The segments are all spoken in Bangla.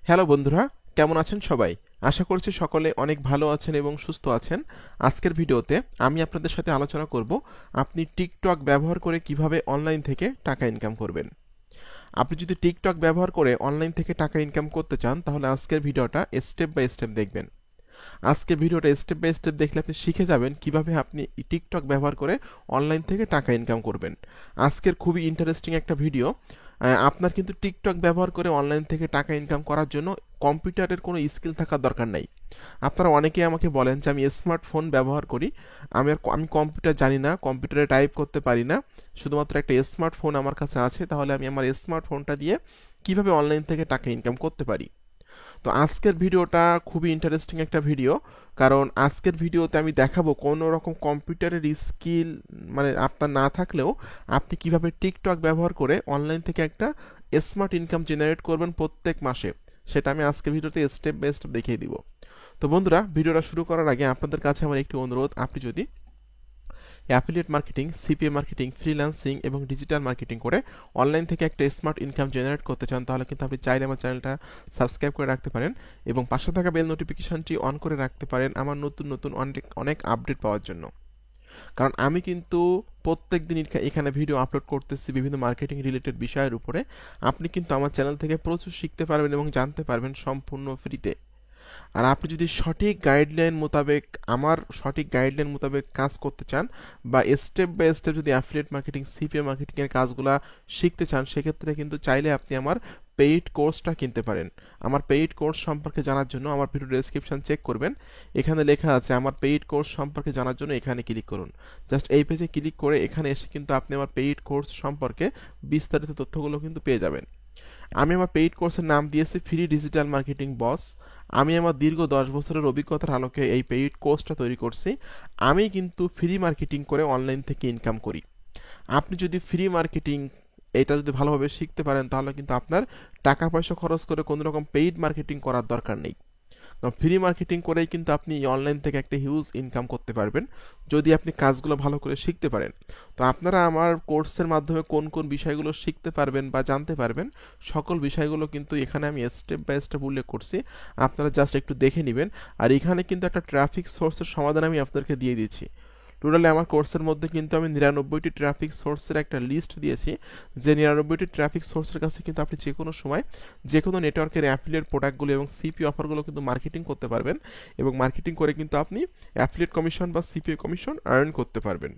হ্যালো বন্ধুরা, কেমন আছেন সবাই? আশা করছি সকলে অনেক ভালো আছেন এবং সুস্থ আছেন। আজকের ভিডিওতে আমি আপনাদের সাথে আলোচনা করব আপনি টিকটক ব্যবহার করে কিভাবে অনলাইন থেকে টাকা ইনকাম করবেন। আপনি যদি টিকটক ব্যবহার করে অনলাইন থেকে টাকা ইনকাম করতে চান তাহলে আজকের ভিডিওটা স্টেপ বাই স্টেপ দেখবেন। আজকের ভিডিওটা স্টেপ বাই স্টেপ দেখলে আপনি শিখে যাবেন কিভাবে আপনি টিকটক ব্যবহার করে অনলাইন থেকে টাকা ইনকাম করবেন। আজকের খুবই ইন্টারেস্টিং একটা ভিডিও। আপনার কিন্তু টিকটক ব্যবহার করে অনলাইন থেকে টাকা ইনকাম করার জন্য কম্পিউটারের কোনো স্কিল থাকার দরকার নাই। আপনারা অনেকেই আমাকে বলেন যে আমি স্মার্টফোন ব্যবহার করি, আমি কম্পিউটার জানি না, কম্পিউটারে টাইপ করতে পারি না, শুধুমাত্র একটা স্মার্টফোন আমার কাছে আছে, তাহলে আমি আমার স্মার্টফোনটা দিয়ে কিভাবে অনলাইন থেকে টাকা ইনকাম করতে পারি। তো আজকের ভিডিওটা খুবই ইন্টারেস্টিং একটা ভিডিও, কারণ আজকের ভিডিওতে আমি দেখাবো কোনো রকম কম্পিউটারের স্কিল মানে আপনার না থাকলেও আপনি কিভাবে টিকটক ব্যবহার করে অনলাইন থেকে একটা স্মার্ট ইনকাম জেনারেট করবেন প্রত্যেক মাসে। সেটা আমি আজকের ভিডিওতে স্টেপ বাই স্টেপ দেখিয়ে দিব। তো বন্ধুরা, ভিডিওটা শুরু করার আগে আপনাদের কাছে আমার একটি অনুরোধ, আপনি যদি affiliate marketing, CPA marketing, freelancing এবং ডিজিটাল মার্কেটিং করে অনলাইন থেকে একটা স্মার্ট ইনকাম জেনারেট করতে চান, তাহলে কিন্তু আপনি চাইলে আমার চ্যানেলটা সাবস্ক্রাইব করে রাখতে পারেন এবং পাশে থাকা বেল নোটিফিকেশনটি অন করে রাখতে পারেন আমার নতুন নতুন অনেক অনেক আপডেট পাওয়ার জন্য। কারণ আমি কিন্তু প্রত্যেক দিন এখানে ভিডিও আপলোড করতেছি বিভিন্ন মার্কেটিং রিলেটেড বিষয়ের উপরে। আপনি কিন্তু আমার চ্যানেল থেকে প্রচুর শিখতে পারবেন এবং জানতে পারবেন সম্পূর্ণ ফ্রিতে। আর আপনি যদি আমার সঠিক গাইডলাইন মোতাবেক কাজ করতে চান বা স্টেপ বাই স্টেপ যদি অ্যাফিলিয়েট মার্কেটিং, সিপিএ মার্কেটিং এর কাজগুলা শিখতে চান, সেক্ষেত্রে কিন্তু চাইলে আপনি আমার পেইড কোর্সটা কিনতে পারেন। আমার পেইড কোর্স সম্পর্কে জানার জন্য আমার ভিডিও ডেসক্রিপশন চেক করবেন, এখানে লেখা আছে আমার পেইড কোর্স সম্পর্কে জানার জন্য এখানে ক্লিক করুন। জাস্ট এই পেজে ক্লিক করে এখানে এসে কিন্তু আপনি আমার পেইড কোর্স সম্পর্কে বিস্তারিত তথ্যগুলো কিন্তু পেয়ে যাবেন। আমি আমার পেইড কোর্সের নাম দিয়েছি ফ্রি ডিজিটাল মার্কেটিং বস। আমি আমার দীর্ঘ 10 বছরের অভিজ্ঞতার আলোকে এই পেইড কোর্সটা তৈরি করছি। আমি কিন্তু ফ্রি মার্কেটিং করে অনলাইন থেকে ইনকাম করি। আপনি যদি ফ্রি মার্কেটিং এটা যদি ভালোভাবে শিখতে পারেন, তাহলে কিন্তু আপনার টাকা পয়সা খরচ করে কোনো রকম পেইড মার্কেটিং করার দরকার নেই। ফ্রি মার্কেটিং করেই কিন্তু আপনি অনলাইন থেকে একটা হিউজ ইনকাম করতে পারবেন যদি আপনি কাজগুলো ভালো করে শিখতে পারেন। তো আপনারা আমার কোর্সের মাধ্যমে কোন কোন বিষয়গুলো শিখতে পারবেন বা জানতে পারবেন, সকল বিষয়গুলো কিন্তু এখানে আমি স্টেপ বাই স্টেপ উল্লেখ করছি। আপনারা জাস্ট একটু দেখে নেবেন। আর এখানে কিন্তু একটা ট্রাফিক সোর্সের সমাধান আমি আপনাদেরকে দিয়ে দিচ্ছি। টোটালি আমার কোর্সের মধ্যে কিন্তু আমি 99টি ট্রাফিক সোর্সের একটা লিস্ট দিয়েছি, যে 99টি ট্রাফিক সোর্সের কাছে কিন্তু আপনি যে কোনো সময় যে কোনো নেটওয়ার্কের অ্যাফিলিয়েট প্রোডাক্টগুলো এবং সিপি অফারগুলো কিন্তু মার্কেটিং করতে পারবেন এবং মার্কেটিং করে কিন্তু আপনি অ্যাফিলিয়েট কমিশন বা সিপিএ কমিশন আর্ন করতে পারবেন।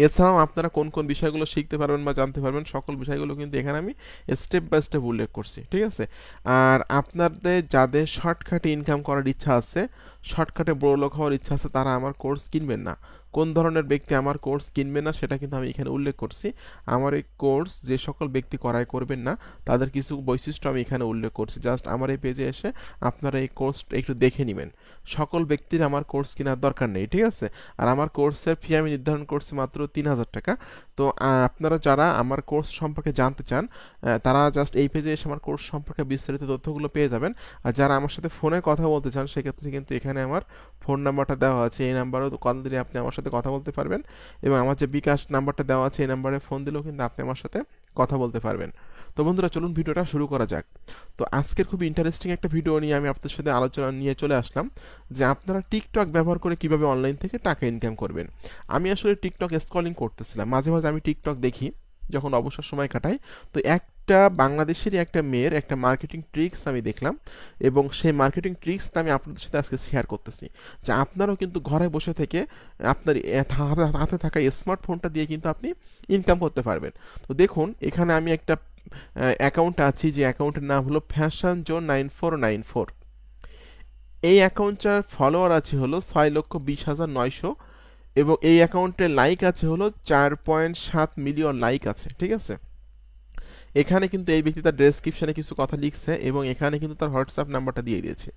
এছাড়াও আপনারা কোন কোন বিষয়গুলো শিখতে পারবেন বা জানতে পারবেন, সকল বিষয়গুলো কিন্তু এখানে আমি স্টেপ বাই স্টেপ উল্লেখ করছি, ঠিক আছে? আর আপনাদের যাদের শর্টকাটে ইনকাম করার ইচ্ছা আছে, শর্টকাটে বড়লোক হওয়ার ইচ্ছা আছে, তারা আমার কোর্স কিনবেন না। কোন ধরনের ব্যক্তি আমার কোর্স কিনবে না সেটা কিন্তু আমি এখানে উল্লেখ করছি। আমার এই কোর্স যে সকল ব্যক্তি ক্রয় করবেন না, তাদের কিছু বৈশিষ্ট্য আমি এখানে উল্লেখ করছি। জাস্ট আমার এই পেজে এসে আপনারা এই কোর্সটা একটু দেখে নেবেন। সকল ব্যক্তির আমার কোর্স কেনার দরকার নেই, ঠিক আছে? আর আমার কোর্সের ফি আমি নির্ধারণ করছি মাত্র 3000 টাকা। তো আপনারা যারা আমার কোর্স সম্পর্কে জানতে চান, তারা জাস্ট এই পেজে এসে আমার কোর্স সম্পর্কে বিস্তারিত তথ্যগুলো পেয়ে যাবেন। আর যারা আমার সাথে ফোনে কথা বলতে চান, সেক্ষেত্রে কিন্তু এখানে আমার ফোন নাম্বারটা দেওয়া আছে, এই নাম্বারেও কল দিলে আপনি আমার সাথে কথা বলতে পারবেন এবং আমার যে বিকাশ নাম্বারটা দেওয়া আছে এই নাম্বারে ফোন দিলেও কিন্তু আপনি আমার সাথে কথা বলতে পারবেন। তো বন্ধুরা, চলুন ভিডিওটা শুরু করা যাক। তো আজকের খুব ইন্টারেস্টিং একটা ভিডিও নিয়ে আমি আপনাদের সাথে আলোচনা নিয়ে চলে আসলাম, যে আপনারা টিকটক ব্যবহার করে কিভাবে অনলাইন থেকে টাকা ইনকাম করবেন। আমি আসলে টিকটক স্ক্রলিং করতেছিলাম, মাঝে মাঝে আমি টিকটক দেখি যখন অবসর সময় কাটাই। তো একটা বাংলাদেশেরই একটা মেয়ের একটা মার্কেটিং ট্রিক্স আমি দেখলাম এবং সেই মার্কেটিং ট্রিক্সটা আমি আপনাদের সাথে আজকে শেয়ার করতেছি, যে আপনারাও কিন্তু ঘরে বসে থেকে আপনার হাতে থাকা স্মার্টফোনটা দিয়ে কিন্তু আপনি ইনকাম করতে পারবেন। তো দেখুন, এখানে আমি একটা অ্যাকাউন্ট আছি, যে অ্যাকাউন্টের নাম হলো ফ্যাশন জোন 9494। এই অ্যাকাউন্টটার ফলোয়ার আছে হলো 6,20,900 এবং এই অ্যাকাউন্টে লাইক আছে হলো 4.7 মিলিয়ন লাইক আছে, ঠিক আছে? এখানে কিন্তু এই ব্যক্তি তার ডেসক্রিপশনে কিছু কথা লিখছে এবং এখানে কিন্তু তার হোয়াটসঅ্যাপ নাম্বারটা দিয়ে দিয়েছে।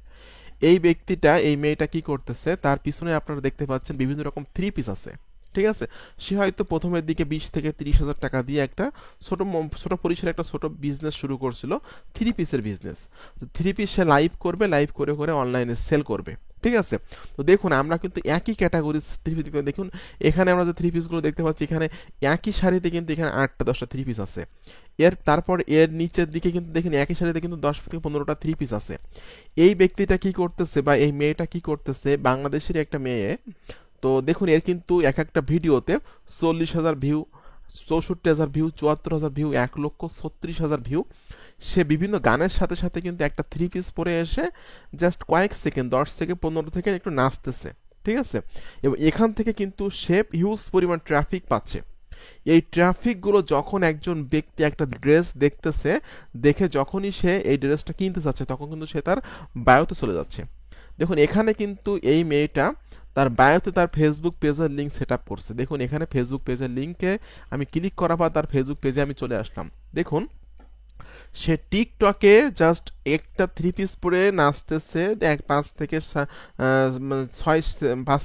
এই ব্যক্তিটা, এই মেয়েটা কি করতেছে, তার পিছনে আপনারা দেখতে পাচ্ছেন বিভিন্ন রকম থ্রি পিস আছে, ঠিক আছে? সে হয়তো প্রথমের দিকে 20 থেকে 30 হাজার টাকা দিয়ে একটা ছোট পরিসরে একটা ছোট বিজনেস শুরু করছিল, থ্রি পিসের বিজনেস। থ্রি পিস সে লাইভ করবে, লাইভ করে করে অনলাইনে সেল করবে, ঠিক আছে। তো দেখুন আমরা কিন্তু একই ক্যাটাগরি থ্রি পিস দেখুন, এখানে আমরা যে থ্রি পিসগুলো দেখতে পাচ্ছি এখানে একই শাড়িতে কিন্তু এখানে 8টা 10টা থ্রি পিস আছে। তারপর এর নিচের দিকে কিন্তু দেখুন একই শাড়িতে কিন্তু 10 থেকে 15টা থ্রি পিস আছে। এই ব্যক্তিটা কি করতেছে বা এই মেয়েটা কি করতেছে, বাংলাদেশের একটা মেয়ে। তো দেখুন এর কিন্তু এক একটা ভিডিওতে 40,000 ভিউ, 64,000 ভিউ, 74,000 ভিউ, 1,36,000 ভিউ। সে বিভিন্ন গানের সাথে সাথে কিন্তু একটা থ্রি পিস পরে এসে জাস্ট কয়েক সেকেন্ড 10 থেকে 15 থেকে একটু নাচতেছে, ঠিক আছে। এবং এখান থেকে কিন্তু সে হিউজ পরিমাণ ট্রাফিক পাচ্ছে। এই ট্রাফিকগুলো যখন একজন ব্যক্তি একটা ড্রেস দেখতেছে, দেখে যখনই সে এই ড্রেসটা কিনতে চাচ্ছে তখন কিন্তু সে তার বায়োতে চলে যাচ্ছে। দেখুন এখানে কিন্তু এই মেয়েটা তার বায়োতে তার ফেসবুক পেজের লিঙ্ক সেট আপ করছে। দেখুন এখানে ফেসবুক পেজের লিঙ্কে আমি ক্লিক করার পর তার ফেসবুক পেজে আমি চলে আসলাম। দেখুন সে টিকটকে জাস্ট একটা থ্রি পিস পরে নাচতেছে, 5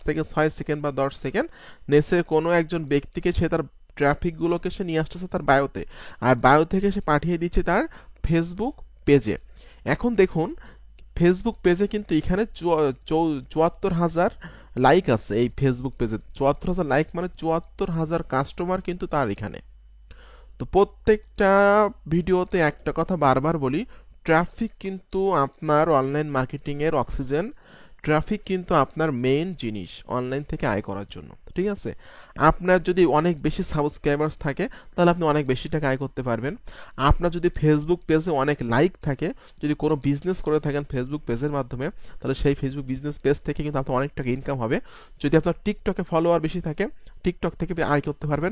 থেকে 6 সেকেন্ড বা 10 সেকেন্ড নেচে কোনো একজন ব্যক্তিকে সে তার ট্রাফিকগুলোকে সে নিয়ে আসতেছে তার বায়োতে, আর বায়ো থেকে সে পাঠিয়ে দিচ্ছে তার ফেসবুক পেজে। এখন দেখুন ফেসবুক পেজে কিন্তু এখানে 74,000 লাইক আছে। এই ফেসবুক পেজে 74,000 লাইক মানে 74,000 কাস্টমার কিন্তু তার এখানে। তো প্রত্যেকটা ভিডিওতে একটা কথা বারবার বলি, ট্রাফিক কিন্তু আপনার অনলাইন মার্কেটিং এর অক্সিজেন। ট্রাফিক কিন্তু আপনার মেইন জিনিস অনলাইন থেকে আয় করার জন্য, ঠিক আছে। আপনার যদি অনেক বেশি সাবস্ক্রাইবার্স থাকে তাহলে আপনি অনেক বেশি টাকা আয় করতে পারবেন। আপনার যদি ফেসবুক পেজে অনেক লাইক থাকে, যদি কোনো বিজনেস করে থাকেন ফেসবুক পেজের মাধ্যমে, তাহলে সেই ফেসবুক বিজনেস পেজ থেকে কিন্তু আপনার অনেক টাকা ইনকাম হবে। যদি আপনার টিকটকে ফলোয়ার বেশি থাকে, টিকটক থেকে আয় করতে পারবেন।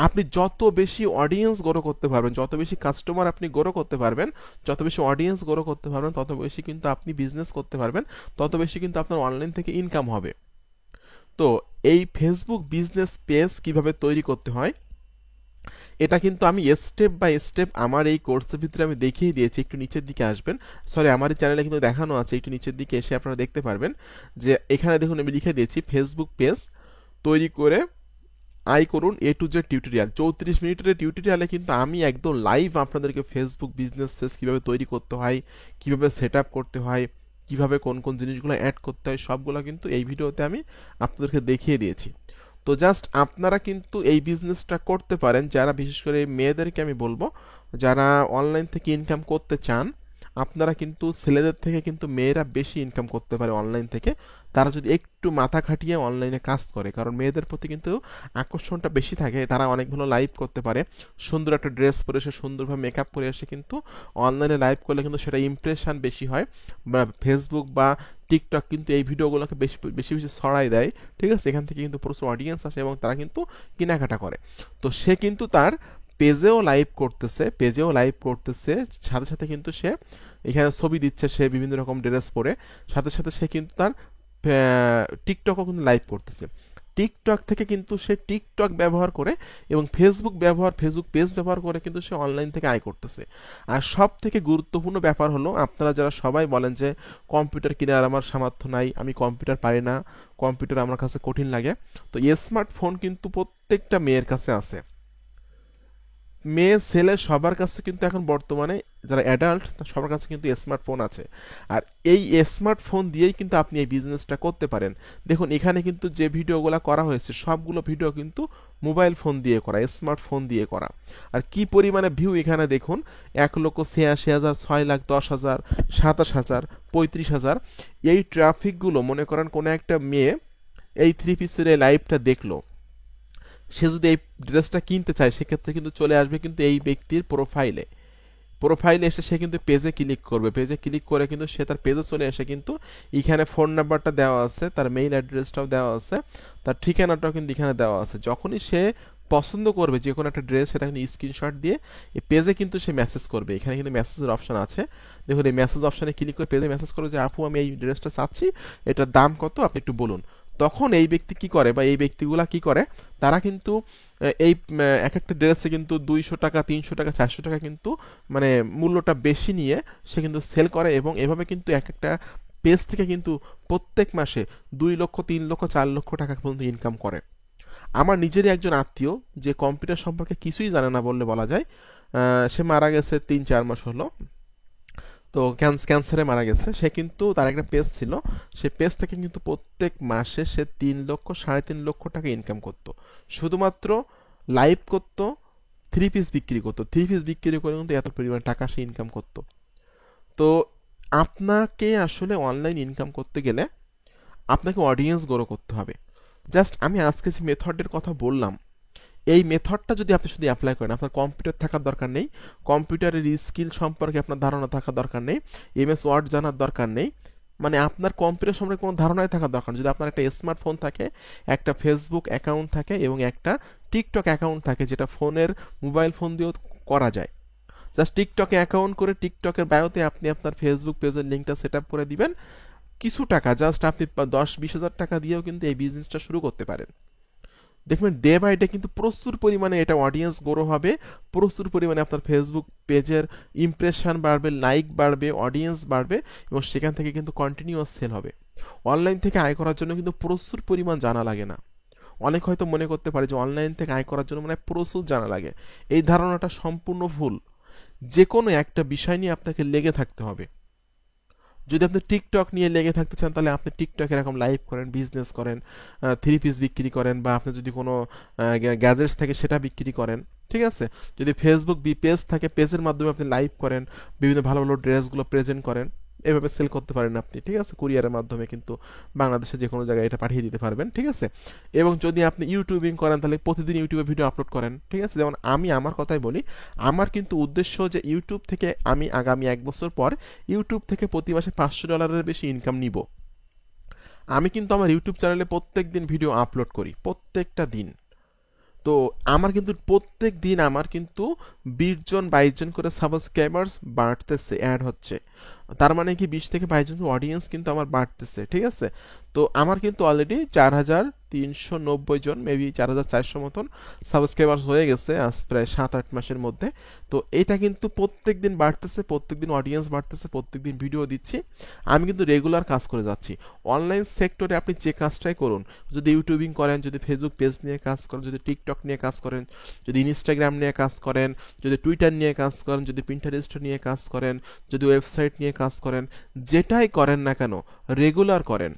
আপনি যত বেশি অডিয়েন্স গ্রো করতে পারবেন, যত বেশি কাস্টমার আপনি গ্রো করতে পারবেন, যত বেশি অডিয়েন্স গ্রো করতে পারবেন, তত বেশি কিন্তু আপনি বিজনেস করতে পারবেন, তত বেশি কিন্তু আপনার অনলাইন থেকে ইনকাম হবে। তো এই ফেসবুক বিজনেস পেজ কিভাবে তৈরি করতে হয় এটা কিন্তু আমি স্টেপ বাই স্টেপ আমার এই কোর্সের ভিতরে আমি দেখিয়ে দিয়েছি। একটু নিচের দিকে আসবেন, সরি আমার এই চ্যানেলে কিন্তু দেখানো আছে, একটু নিচের দিকে এসে আপনারা দেখতে পারবেন যে এখানে দেখুন আমি লিখে দিয়েছি ফেসবুক পেজ তৈরি করে আয় করুন এ টু জেড টিউটোরিয়াল। 34 মিনিটের টিউটোরিয়ালে কিন্তু আমি একদম লাইভ আপনাদেরকে ফেসবুক বিজনেস পেজ কীভাবে তৈরি করতে হয়, কীভাবে সেট আপ করতে হয়, কীভাবে কোন কোন জিনিসগুলো অ্যাড করতে হয়, সবগুলো কিন্তু এই ভিডিওতে আমি আপনাদেরকে দেখিয়ে দিয়েছি। তো জাস্ট আপনারা কিন্তু এই বিজনেসটা করতে পারেন, যারা বিশেষ করে মেয়েদেরকে আমি বলবো যারা অনলাইন থেকে ইনকাম করতে চান। আপনারা কিন্তু ছেলেদের থেকে কিন্তু মেয়েরা বেশি ইনকাম করতে পারে অনলাইন থেকে, তারা যদি একটু মাথা খাটিয়ে অনলাইনে কাজ করে। কারণ মেয়েদের প্রতি কিন্তু আকর্ষণটা বেশি থাকে, তারা অনেক ভালো লাইভ করতে পারে, সুন্দর একটা ড্রেস পরে এসে সুন্দরভাবে মেকআপ করে এসে কিন্তু অনলাইনে লাইভ করলে কিন্তু সেটা ইমপ্রেশন বেশি হয়, বা ফেসবুক বা টিকটক কিন্তু এই ভিডিওগুলোকে বেশি বেশি বেশি ছড়াই দেয়, ঠিক আছে। এখান থেকে কিন্তু প্রচুর অডিয়েন্স আসে এবং তারা কিন্তু কেনাকাটা করে। তো সে কিন্তু তার পেজেও লাইভ করতেছে, সাথে সাথে কিন্তু সে এখানে ছবি দিচ্ছে, সে বিভিন্ন রকম ড্রেস পরে, সাথে সাথে সে কিন্তু তার টিকটকও কিন্তু লাইভ করতেছে। টিকটক থেকে কিন্তু সে টিকটক ব্যবহার করে এবং ফেসবুক পেজ ব্যবহার করে কিন্তু সে অনলাইন থেকে আয় করতেছে। আর সব থেকে গুরুত্বপূর্ণ ব্যাপার হলো, আপনারা যারা সবাই বলেন যে কম্পিউটার কেনার আমার সামর্থ্য নাই, আমি কম্পিউটার পারি না, কম্পিউটার আমার কাছে কঠিন লাগে, তো স্মার্টফোন কিন্তু প্রত্যেকটা মেয়ের কাছে আছে। মেয়ে ছেলে সবার কাছে কিন্তু এখন বর্তমানে যারা অ্যাডাল্ট সবার কাছে কিন্তু স্মার্টফোন আছে। আর এই স্মার্টফোন দিয়েই কিন্তু আপনি এই বিজনেসটা করতে পারেন। দেখুন এখানে কিন্তু যে ভিডিওগুলো করা হয়েছে সবগুলো ভিডিও কিন্তু মোবাইল ফোন দিয়ে করা, স্মার্টফোন দিয়ে করা। আর কি পরিমাণে ভিউ এখানে দেখুন, 1,86,000, 6,00,000, 10,000, 27,000, 35,000। এই ট্রাফিকগুলো মনে করেন কোনো একটা মেয়ে এই থ্রি পিসের এই লাইভটা দেখলো, সে যদি এই ড্রেসটা কিনতে চায় সেক্ষেত্রে কিন্তু চলে আসবে কিন্তু এই ব্যক্তির প্রোফাইলে এসে সে কিন্তু পেজে ক্লিক করবে, পেজে ক্লিক করে কিন্তু সে তার পেজে চলে এসে কিন্তু এখানে ফোন নাম্বারটা দেওয়া আছে, তার মেইল অ্যাড্রেসটাও দেওয়া আছে, তার ঠিকানাটাও কিন্তু এখানে দেওয়া আছে। যখনই সে পছন্দ করবে যে কোনো একটা ড্রেস, সেটা কিন্তু স্ক্রিনশট দিয়ে এই পেজে কিন্তু সে মেসেজ করবে। এখানে কিন্তু মেসেজের অপশন আছে, দেখুন এই মেসেজ অপশানে ক্লিক করে পেজে মেসেজ করবে যে আপু আমি এই ড্রেসটা চাচ্ছি, এটার দাম কত আপনি একটু বলুন। তখন এই ব্যক্তি কি করে বা এই ব্যক্তিগুলা কি করে, তারা কিন্তু এই এক একটা ড্রেসে কিন্তু 200 টাকা, 300 টাকা, 400 টাকা কিন্তু মানে মূল্যটা বেশি নিয়ে সে কিন্তু সেল করে, এবং এভাবে কিন্তু এক একটা পেজ থেকে কিন্তু প্রত্যেক মাসে 2 লক্ষ, 3 লক্ষ, 4 লক্ষ টাকা পর্যন্ত ইনকাম করে। আমার নিজেরই একজন আত্মীয় যে কম্পিউটার সম্পর্কে কিছুই জানে না বললে বলা যায়, সে মারা গেছে 3-4 মাস হলো। তো তো ক্যান্সারে মারা গেছে। সে কিন্তু তার একটা পেজ ছিল, সে পেজ থেকে কিন্তু প্রত্যেক মাসে সে 3 লক্ষ 3.5 লক্ষ টাকা ইনকাম করতো, শুধুমাত্র লাইভ করতো, 3 পিস বিক্রি করতো, 3 পিস বিক্রি করে কিন্তু এত পরিমাণ টাকা সে ইনকাম করতো। তো আপনাকে আসলে অনলাইন ইনকাম করতে গেলে আপনাকে অডিয়েন্স গ্রো করতে হবে। জাস্ট আমি আজকে যে মেথডের কথা বললাম, এই মেথডটা যদি আপনি শুধু অ্যাপ্লাই করেন, আপনার কম্পিউটার থাকার দরকার নেই, কম্পিউটারের স্কিল সম্পর্কে আপনার ধারণা থাকার দরকার নেই, এমএস ওয়ার্ড জানার দরকার নেই, মানে আপনার কম্পিউটার সম্পর্কে কোনো ধারণাই থাকার দরকার নেই। যদি আপনার একটা স্মার্টফোন থাকে, একটা ফেসবুক অ্যাকাউন্ট থাকে এবং একটা টিকটক অ্যাকাউন্ট থাকে, যেটা ফোনের মোবাইল ফোন দিয়েও করা যায়, জাস্ট টিকটকে অ্যাকাউন্ট করে টিকটকের বায়োতে আপনি আপনার ফেসবুক পেজের লিঙ্কটা সেট আপ করে দিবেন, কিছু টাকা জাস্ট আপনি 10-20 হাজার টাকা দিয়েও কিন্তু এই বিজনেসটা শুরু করতে পারেন। দেখবেন ডে বাই ডে কিন্তু প্রচুর পরিমাণে এটা অডিয়েন্স গ্রো হবে, প্রচুর পরিমাণে আপনার ফেসবুক পেজের ইমপ্রেশন বাড়বে, লাইক বাড়বে, অডিয়েন্স বাড়বে, এবং সেখান থেকে কিন্তু কন্টিনিউয়াস সেল হবে। অনলাইন থেকে আয় করার জন্য কিন্তু প্রচুর পরিমাণ জানা লাগে না। অনেক হয়তো মনে করতে পারে যে অনলাইন থেকে আয় করার জন্য মানে প্রচুর জানা লাগে। এই ধারণাটা সম্পূর্ণ ভুল। যে কোনো একটা বিষয় নিয়ে আপনাকে লেগে থাকতে হবে। যদি আপনি টিকটক নিয়ে লেগে থাকতে চান, তাহলে আপনি টিকটক এরকম লাইভ করেন, বিজনেস করেন, 3 পিস বিক্রি করেন, বা আপনি যদি কোনো গ্যাজেটস থাকে সেটা বিক্রি করেন, ঠিক আছে। যদি ফেসবুক পেজ থাকে, পেজের মাধ্যমে আপনি লাইভ করেন, বিভিন্ন ভালো ভালো ড্রেসগুলো প্রেজেন্ট করেন, এভাবে সেল করতে পারেন আপনি, ঠিক আছে। কুরিয়ারের মাধ্যমে কিন্তু বাংলাদেশে যে কোনো জায়গায় এটা পাঠিয়ে দিতে পারবেন, ঠিক আছে। এবং যদি আপনি ইউটিউবিং করেন, তাহলে প্রতিদিন ইউটিউবে ভিডিও আপলোড করেন, ঠিক আছে। যেমন আমি আমার কথাই বলি, আমার কিন্তু উদ্দেশ্য যে ইউটিউব থেকে আমি আগামী 1 বছর পর ইউটিউব থেকে প্রতি মাসে $500 বেশি ইনকাম নিব। আমি কিন্তু আমার ইউটিউব চ্যানেলে প্রত্যেক দিন ভিডিও আপলোড করি, প্রত্যেকটা দিন। তো আমার কিন্তু প্রত্যেক দিন আমার কিন্তু 20 জন 22 জন করে সাবস্ক্রাইবার্স বাড়তেছে, অ্যাড হচ্ছে। তার মানে কি 20 থেকে 22 জন অডিয়েন্স কিন্তু আমার বাড়তেছে, ঠিক আছে। তো আমার কিন্তু অলরেডি 4,390 জন, মেবি 4,400 মতন সাবস্ক্রাইবার্স হয়ে গেছে আজ প্রায় 7-8 মাসের মধ্যে। তো এটা কিন্তু প্রত্যেক দিন বাড়তেছে, প্রত্যেক দিন অডিয়েন্স বাড়তেছে, প্রত্যেক দিন ভিডিও দিচ্ছি, আমি কিন্তু রেগুলার কাজ করে যাচ্ছি। অনলাইন সেক্টরে আপনি যে কাজটাই করুন, যদি ইউটিউবিং করেন, যদি ফেসবুক পেজ নিয়ে কাজ করেন, যদি টিকটক নিয়ে কাজ করেন, যদি ইনস্টাগ্রাম নিয়ে কাজ করেন, যদি টুইটার নিয়ে কাজ করেন, যদি পিন্টারেস্ট নিয়ে কাজ করেন, যদি ওয়েবসাইট নিয়ে কাজ করেন, যেটাই করেন না কেন রেগুলার করেন।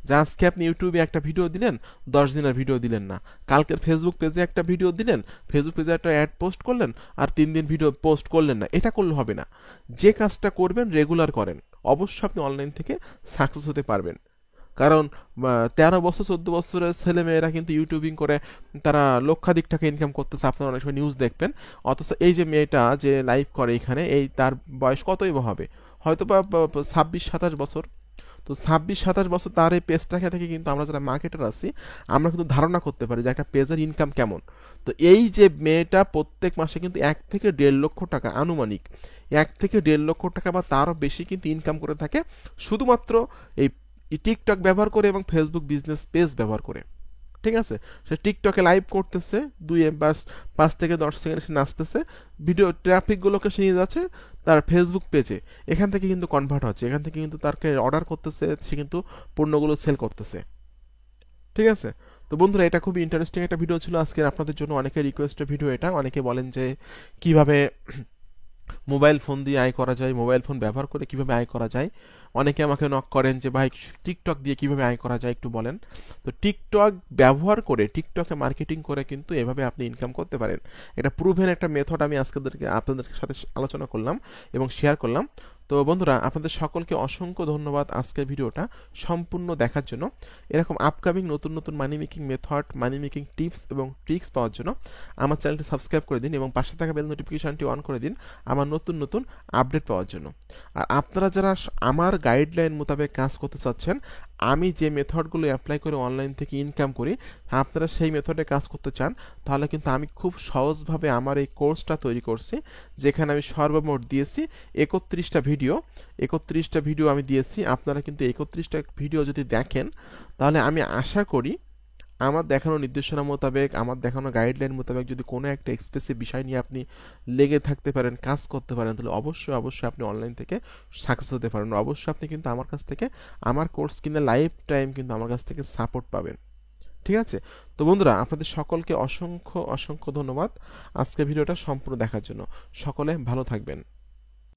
যে আজকে আপনি ইউটিউবে একটা ভিডিও দিলেন, 10 দিনের ভিডিও দিলেন না, কালকের ফেসবুক পেজে একটা ভিডিও দিলেন, ফেসবুক পেজে একটা অ্যাড পোস্ট করলেন, আর 3 দিন ভিডিও পোস্ট করলেন না, এটা করলে হবে না। যে কাজটা করবেন রেগুলার করেন, অবশ্যই আপনি অনলাইন থেকে সাকসেস হতে পারবেন। কারণ 13 বছর 14 বছরের ছেলে মেয়েরা কিন্তু ইউটিউবিং করে তারা লক্ষাধিক টাকা ইনকাম করতেছে, আপনারা অনেক সময় নিউজ দেখবেন। অথচ এই যে মেয়েটা যে লাইভ করে এখানে, এই তার বয়স কতই বা হবে, হয়তো বা 26-27 বছর। তো 26-27 বছর তার এই পেজটাকে থেকে কিন্তু আমরা যারা মার্কেটার আছি, আমরা কিন্তু ধারণা করতে পারি যে একটা পেজের ইনকাম কেমন। তো এই যে মেয়েটা প্রত্যেক মাসে কিন্তু 1 থেকে 1.5 লক্ষ টাকা আনুমানিক, 1 থেকে 1.5 লক্ষ টাকা বা তারও বেশি কিন্তু ইনকাম করে থাকে, শুধুমাত্র এই টিকটক ব্যবহার করে এবং ফেসবুক বিজনেস পেজ ব্যবহার করে, ঠিক আছে। সে টিকটকে লাইভ করতেছে, 5 থেকে 10 সেকেন্ড সে নাচতেছে, ভিডিও ট্রাফিকগুলোকে সে নিয়ে যাচ্ছে তার ফেসবুক পেজে, এখান থেকে কিন্তু কনভার্ট হচ্ছে, এখান থেকে কিন্তু তাকে অর্ডার করতেছে, সে কিন্তু পণ্যগুলো সেল করতেছে, ঠিক আছে। তো বন্ধুরা, এটা খুবই ইন্টারেস্টিং একটা ভিডিও ছিল আজকের আপনাদের জন্য, অনেকে রিকোয়েস্টের ভিডিও এটা। অনেকে বলেন যে কিভাবে মোবাইল ফোন দিয়ে আয় করা যায়, মোবাইল ফোন ব্যবহার করে কিভাবে আয় করা যায়। অনেকে আমাকে নক করেন যে ভাই টিকটক দিয়ে কিভাবে আয় করা যায় একটু বলেন। তো টিকটক ব্যবহার করে, টিকটকে মার্কেটিং করে কিন্তু এভাবে আপনি ইনকাম করতে পারেন। এটা প্রুভেন একটা মেথড আমি আজকে আপনাদের সাথে আলোচনা করলাম এবং শেয়ার করলাম। তো বন্ধুরা, আপনাদের সকলকে অসংখ্য ধন্যবাদ আজকের ভিডিওটা সম্পূর্ণ দেখার জন্য। এরকম আপকামিং নতুন নতুন মানি মেকিং মেথড, মানি মেকিং টিপস এবং ট্রিক্স পাওয়ার জন্য আমার চ্যানেলটি সাবস্ক্রাইব করে দিন এবং পাশে থাকা বেল নোটিফিকেশনটি অন করে দিন আমার নতুন নতুন আপডেট পাওয়ার জন্য। আর আপনারা যারা আমার গাইডলাইন মোতাবেক কাজ করতে চাচ্ছেন, আমি যে মেথডগুলো অ্যাপ্লাই করে অনলাইন থেকে ইনকাম করি, আপনারা সেই মেথডে কাজ করতে চান, তাহলে কিন্তু আমি খুব সহজভাবে আমার এই কোর্সটা তৈরি করছি, যেখানে আমি সর্বমোট দিয়েছি 31টা ভিডিও। 31টা ভিডিও আমি দিয়েছি। আপনারা কিন্তু 31টা ভিডিও যদি দেখেন, তাহলে আমি আশা করি আমার দেখানো নির্দেশনা মোতাবেক, আমার দেখানো গাইডলাইন মোতাবেক যদি কোনো একটা এক্সপ্রেসিভ বিষয় নিয়ে আপনি লেগে থাকতে পারেন, কাজ করতে পারেন, তাহলে অবশ্যই অবশ্যই আপনি অনলাইন থেকে সাকসেস হতে পারেন। অবশ্যই আপনি কিন্তু আমার কাছ থেকে, আমার কোর্স কিনে লাইফ টাইম কিন্তু আমার কাছ থেকে সাপোর্ট পাবেন, ঠিক আছে। তো বন্ধুরা, আপনাদের সকলকে অসংখ্য অসংখ্য ধন্যবাদ আজকের ভিডিওটা সম্পূর্ণ দেখার জন্য। সকলে ভালো থাকবেন।